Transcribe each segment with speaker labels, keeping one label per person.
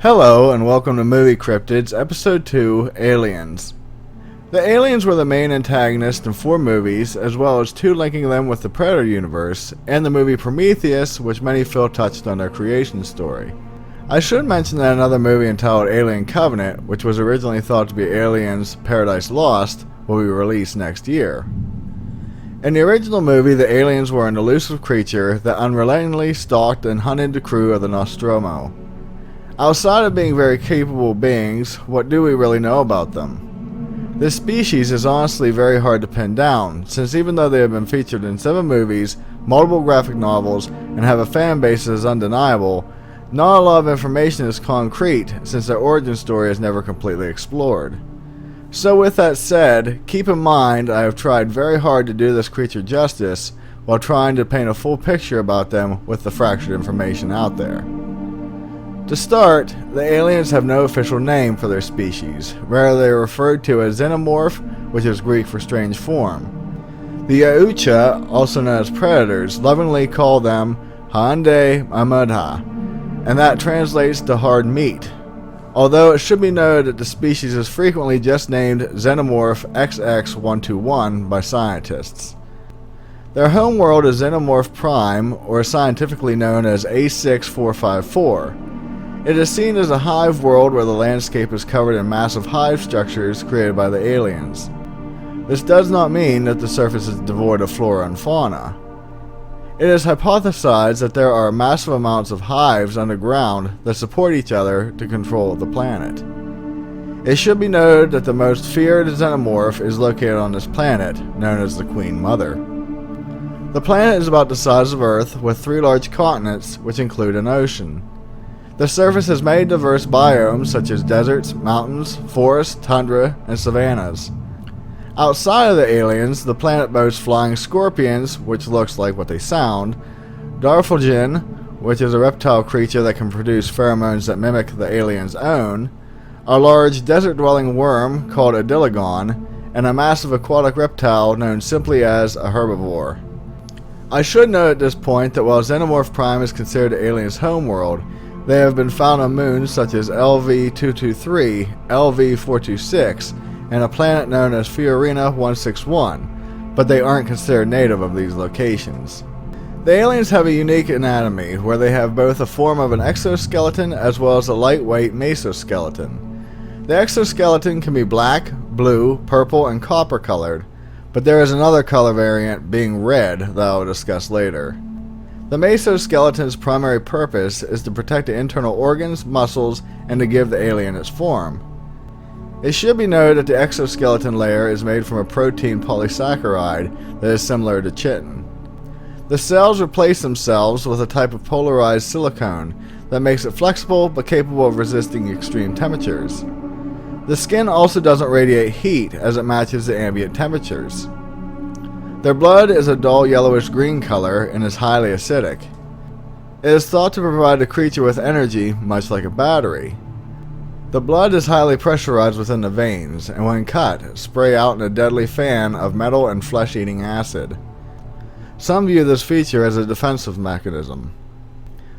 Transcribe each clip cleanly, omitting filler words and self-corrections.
Speaker 1: Hello and welcome to Movie Cryptids, Episode 2, Aliens. The aliens were the main antagonist in 4 movies, as well as 2 linking them with the Predator universe, and the movie Prometheus, which many feel touched on their creation story. I should mention that another movie entitled Alien Covenant, which was originally thought to be Aliens Paradise Lost, will be released next year. In the original movie, the aliens were an elusive creature that unrelentingly stalked and hunted the crew of the Nostromo. Outside of being very capable beings, what do we really know about them? This species is honestly very hard to pin down, since even though they have been featured in 7 movies, multiple graphic novels, and have a fan base that is undeniable, not a lot of information is concrete since their origin story is never completely explored. So with that said, keep in mind I have tried very hard to do this creature justice while trying to paint a full picture about them with the fractured information out there. To start, the aliens have no official name for their species. Rather, they are referred to as xenomorph, which is Greek for strange form. The Yautja, also known as predators, lovingly call them Haande Amudha, and that translates to hard meat. Although it should be noted that the species is frequently just named Xenomorph XX121 by scientists. Their homeworld is Xenomorph Prime, or scientifically known as A6454. It is seen as a hive world where the landscape is covered in massive hive structures created by the aliens. This does not mean that the surface is devoid of flora and fauna. It is hypothesized that there are massive amounts of hives underground that support each other to control the planet. It should be noted that the most feared xenomorph is located on this planet, known as the Queen Mother. The planet is about the size of Earth, with 3 large continents, which include an ocean. The surface has many diverse biomes such as deserts, mountains, forests, tundra, and savannas. Outside of the aliens, the planet boasts flying scorpions, which looks like what they sound, Darfalgin, which is a reptile creature that can produce pheromones that mimic the aliens' own, a large desert-dwelling worm called a dilogon, and a massive aquatic reptile known simply as a herbivore. I should note at this point that while Xenomorph Prime is considered the aliens' homeworld, they have been found on moons such as LV-223, LV-426, and a planet known as Fiorina-161, but they aren't considered native of these locations. The aliens have a unique anatomy, where they have both a form of an exoskeleton as well as a lightweight mesoskeleton. The exoskeleton can be black, blue, purple, and copper colored, but there is another color variant, being red, that I will discuss later. The mesoskeleton's primary purpose is to protect the internal organs, muscles, and to give the alien its form. It should be noted that the exoskeleton layer is made from a protein polysaccharide that is similar to chitin. The cells replace themselves with a type of polarized silicone that makes it flexible but capable of resisting extreme temperatures. The skin also doesn't radiate heat as it matches the ambient temperatures. Their blood is a dull yellowish-green color and is highly acidic. It is thought to provide the creature with energy, much like a battery. The blood is highly pressurized within the veins, and when cut, spray out in a deadly fan of metal and flesh-eating acid. Some view this feature as a defensive mechanism.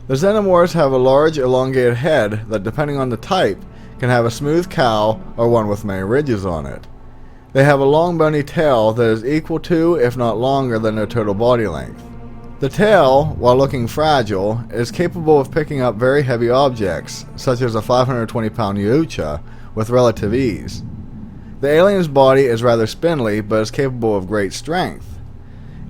Speaker 1: The xenomorphs have a large, elongated head that, depending on the type, can have a smooth cowl or one with many ridges on it. They have a long bony tail that is equal to, if not longer than, their total body length. The tail, while looking fragile, is capable of picking up very heavy objects, such as a 520-pound Yautja, with relative ease. The alien's body is rather spindly, but is capable of great strength.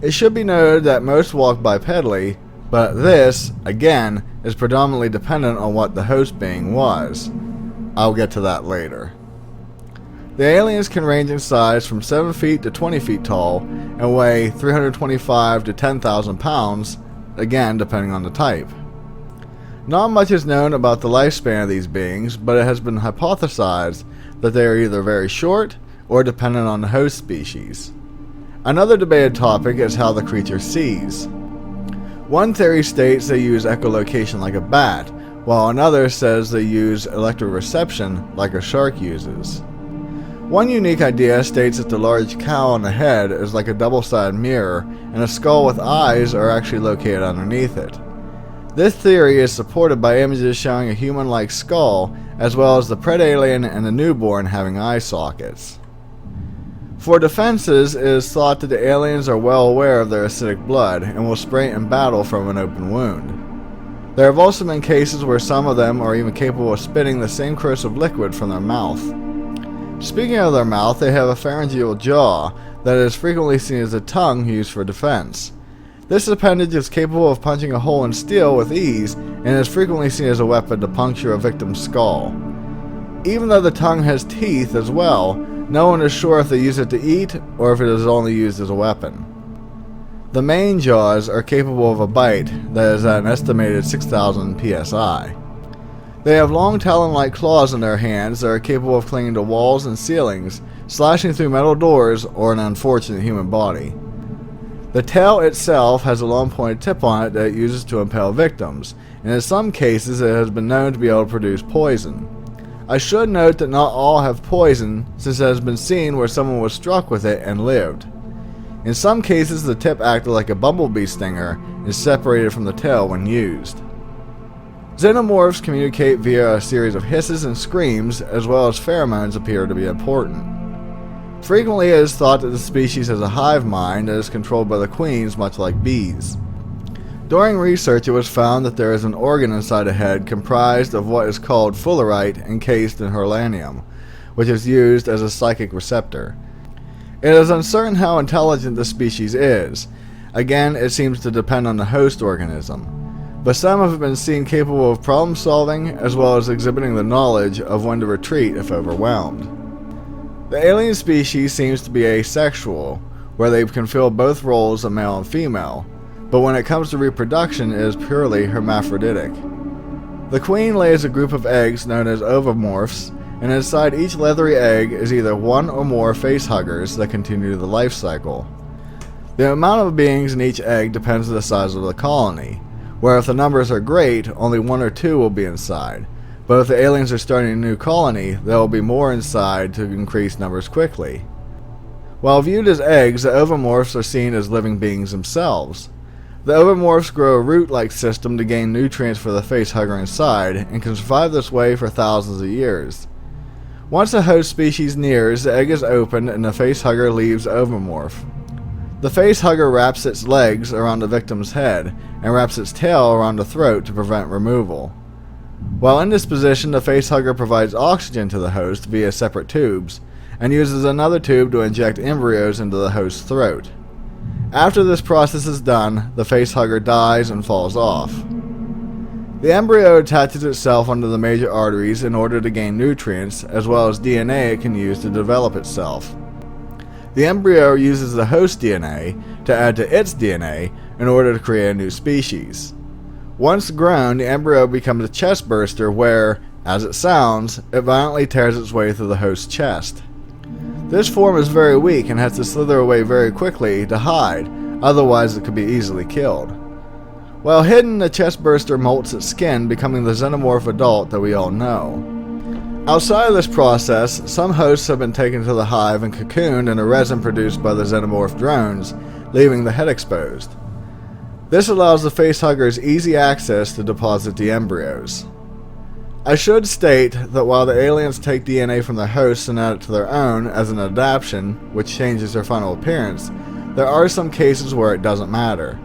Speaker 1: It should be noted that most walk bipedally, but this, again, is predominantly dependent on what the host being was. I'll get to that later. The aliens can range in size from 7 feet to 20 feet tall and weigh 325 to 10,000 pounds, again depending on the type. Not much is known about the lifespan of these beings, but it has been hypothesized that they are either very short or dependent on the host species. Another debated topic is how the creature sees. One theory states they use echolocation like a bat, while another says they use electroreception like a shark uses. One unique idea states that the large cowl on the head is like a double-sided mirror, and a skull with eyes are actually located underneath it. This theory is supported by images showing a human-like skull, as well as the predalien and the newborn having eye sockets. For defenses, it is thought that the aliens are well aware of their acidic blood and will spray it in battle from an open wound. There have also been cases where some of them are even capable of spitting the same corrosive liquid from their mouth. Speaking of their mouth, they have a pharyngeal jaw that is frequently seen as a tongue used for defense. This appendage is capable of punching a hole in steel with ease and is frequently seen as a weapon to puncture a victim's skull. Even though the tongue has teeth as well, no one is sure if they use it to eat or if it is only used as a weapon. The main jaws are capable of a bite that is at an estimated 6,000 psi. They have long talon-like claws in their hands that are capable of clinging to walls and ceilings, slashing through metal doors or an unfortunate human body. The tail itself has a long pointed tip on it that it uses to impale victims, and in some cases it has been known to be able to produce poison. I should note that not all have poison, since it has been seen where someone was struck with it and lived. In some cases, the tip acted like a bumblebee stinger and is separated from the tail when used. Xenomorphs communicate via a series of hisses and screams, as well as pheromones appear to be important. Frequently, it is thought that the species has a hive mind that is controlled by the queens, much like bees. During research, it was found that there is an organ inside the head comprised of what is called fullerite encased in herlanium, which is used as a psychic receptor. It is uncertain how intelligent the species is. Again, it seems to depend on the host organism. But some have been seen capable of problem solving, as well as exhibiting the knowledge of when to retreat if overwhelmed. The alien species seems to be asexual, where they can fill both roles of male and female, but when it comes to reproduction, it is purely hermaphroditic. The queen lays a group of eggs known as ovomorphs, and inside each leathery egg is either one or more facehuggers that continue the life cycle. The amount of beings in each egg depends on the size of the colony, where if the numbers are great, only one or two will be inside, but if the aliens are starting a new colony, there will be more inside to increase numbers quickly. While viewed as eggs, the ovomorphs are seen as living beings themselves. The ovomorphs grow a root-like system to gain nutrients for the facehugger inside, and can survive this way for thousands of years. Once a host species nears, the egg is opened and the facehugger leaves the ovomorph. The facehugger wraps its legs around the victim's head, and wraps its tail around the throat to prevent removal. While in this position, the facehugger provides oxygen to the host via separate tubes, and uses another tube to inject embryos into the host's throat. After this process is done, the facehugger dies and falls off. The embryo attaches itself onto the major arteries in order to gain nutrients, as well as DNA it can use to develop itself. The embryo uses the host DNA to add to its DNA in order to create a new species. Once grown, the embryo becomes a chest burster where, as it sounds, it violently tears its way through the host's chest. This form is very weak and has to slither away very quickly to hide, otherwise it could be easily killed. While hidden, the chest burster molts its skin, becoming the xenomorph adult that we all know. Outside of this process, some hosts have been taken to the hive and cocooned in a resin produced by the xenomorph drones, leaving the head exposed. This allows the facehuggers easy access to deposit the embryos. I should state that while the aliens take DNA from their hosts and add it to their own as an adaptation, which changes their final appearance, there are some cases where it doesn't matter.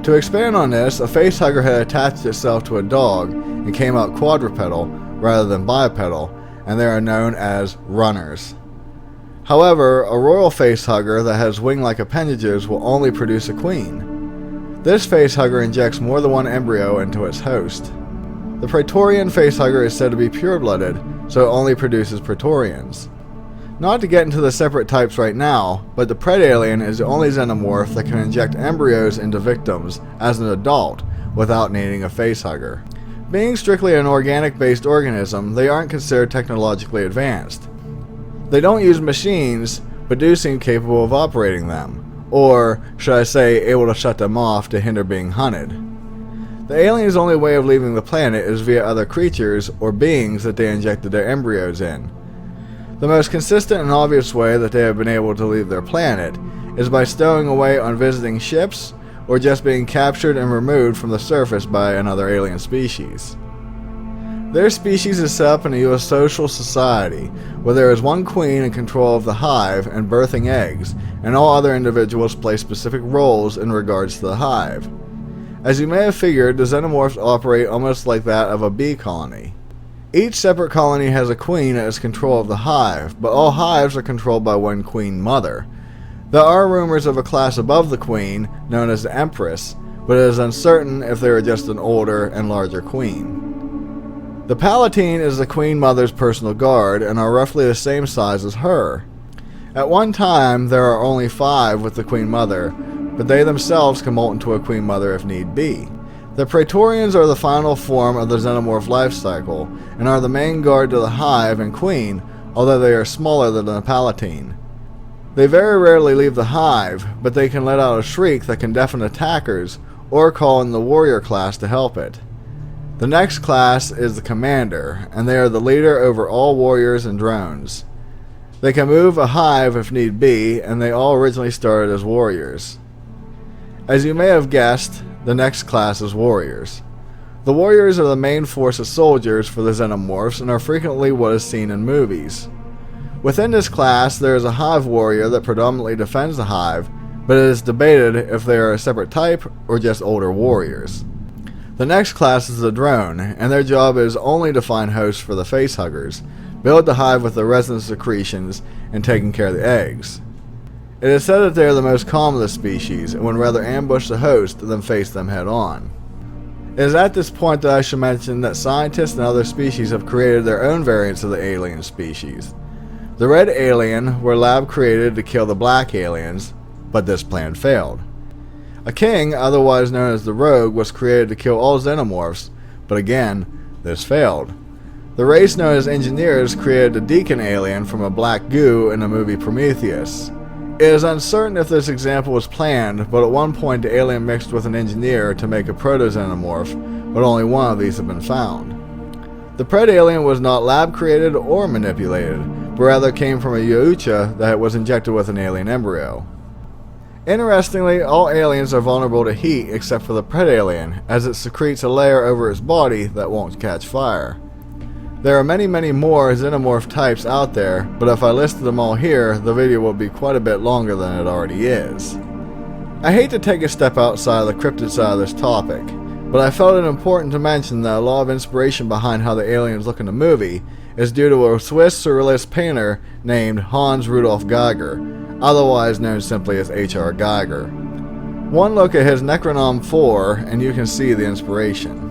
Speaker 1: To expand on this, a facehugger had attached itself to a dog and came out quadrupedal rather than bipedal, and they are known as runners. However, a royal facehugger that has wing-like appendages will only produce a queen. This facehugger injects more than one embryo into its host. The Praetorian facehugger is said to be pure-blooded, so it only produces Praetorians. Not to get into the separate types right now, but the predalien is the only xenomorph that can inject embryos into victims as an adult without needing a facehugger. Being strictly an organic-based organism, they aren't considered technologically advanced. They don't use machines, but do seem capable of operating them, or should I say able to shut them off to hinder being hunted. The aliens' only way of leaving the planet is via other creatures or beings that they injected their embryos in. The most consistent and obvious way that they have been able to leave their planet is by stowing away on visiting ships or just being captured and removed from the surface by another alien species. Their species is set up in a eusocial society, where there is one queen in control of the hive and birthing eggs, and all other individuals play specific roles in regards to the hive. As you may have figured, the xenomorphs operate almost like that of a bee colony. Each separate colony has a queen that is control of the hive, but all hives are controlled by one queen mother. There are rumors of a class above the queen, known as the empress, but it is uncertain if they are just an older and larger queen. The palatine is the queen mother's personal guard and are roughly the same size as her. At one time, there are only 5 with the queen mother, but they themselves can molt into a queen mother if need be. The Praetorians are the final form of the xenomorph life cycle, and are the main guard to the hive and queen, although they are smaller than the palatine. They very rarely leave the hive, but they can let out a shriek that can deafen attackers, or call in the warrior class to help it. The next class is the commander, and they are the leader over all warriors and drones. They can move a hive if need be, and they all originally started as warriors. As you may have guessed, the next class is warriors. The warriors are the main force of soldiers for the xenomorphs and are frequently what is seen in movies. Within this class, there is a hive warrior that predominantly defends the hive, but it is debated if they are a separate type or just older warriors. The next class is the drone, and their job is only to find hosts for the facehuggers, build the hive with the resin secretions, and taking care of the eggs. It is said that they are the most calm of the species, and would rather ambush the host than face them head on. It is at this point that I should mention that scientists and other species have created their own variants of the alien species. The red alien were lab created to kill the black aliens, but this plan failed. A king, otherwise known as the Rogue, was created to kill all xenomorphs, but again, this failed. The race known as engineers created a deacon alien from a black goo in the movie Prometheus. It is uncertain if this example was planned, but at one point the alien mixed with an engineer to make a proto-xenomorph, but only one of these have been found. The pred alien was not lab created or manipulated, but rather came from a Yaucha that was injected with an alien embryo. Interestingly, all aliens are vulnerable to heat except for the pred alien, as it secretes a layer over its body that won't catch fire. There are many more xenomorph types out there, but if I listed them all here, the video will be quite a bit longer than it already is. I hate to take a step outside of the cryptid side of this topic, but I felt it important to mention that a lot of inspiration behind how the aliens look in the movie is due to a Swiss surrealist painter named Hans Rudolf Geiger, otherwise known simply as H.R. Geiger. One look at his Necronom 4 and you can see the inspiration.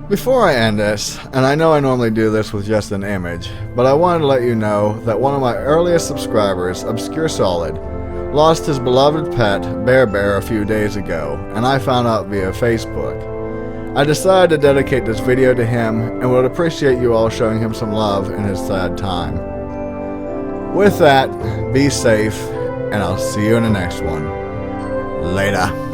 Speaker 1: Before I end this, and I know I normally do this with just an image, but I wanted to let you know that one of my earliest subscribers, Obscure Solid, lost his beloved pet, Bear, a few days ago, and I found out via Facebook. I decided to dedicate this video to him and would appreciate you all showing him some love in his sad time. With that, be safe, and I'll see you in the next one. Later.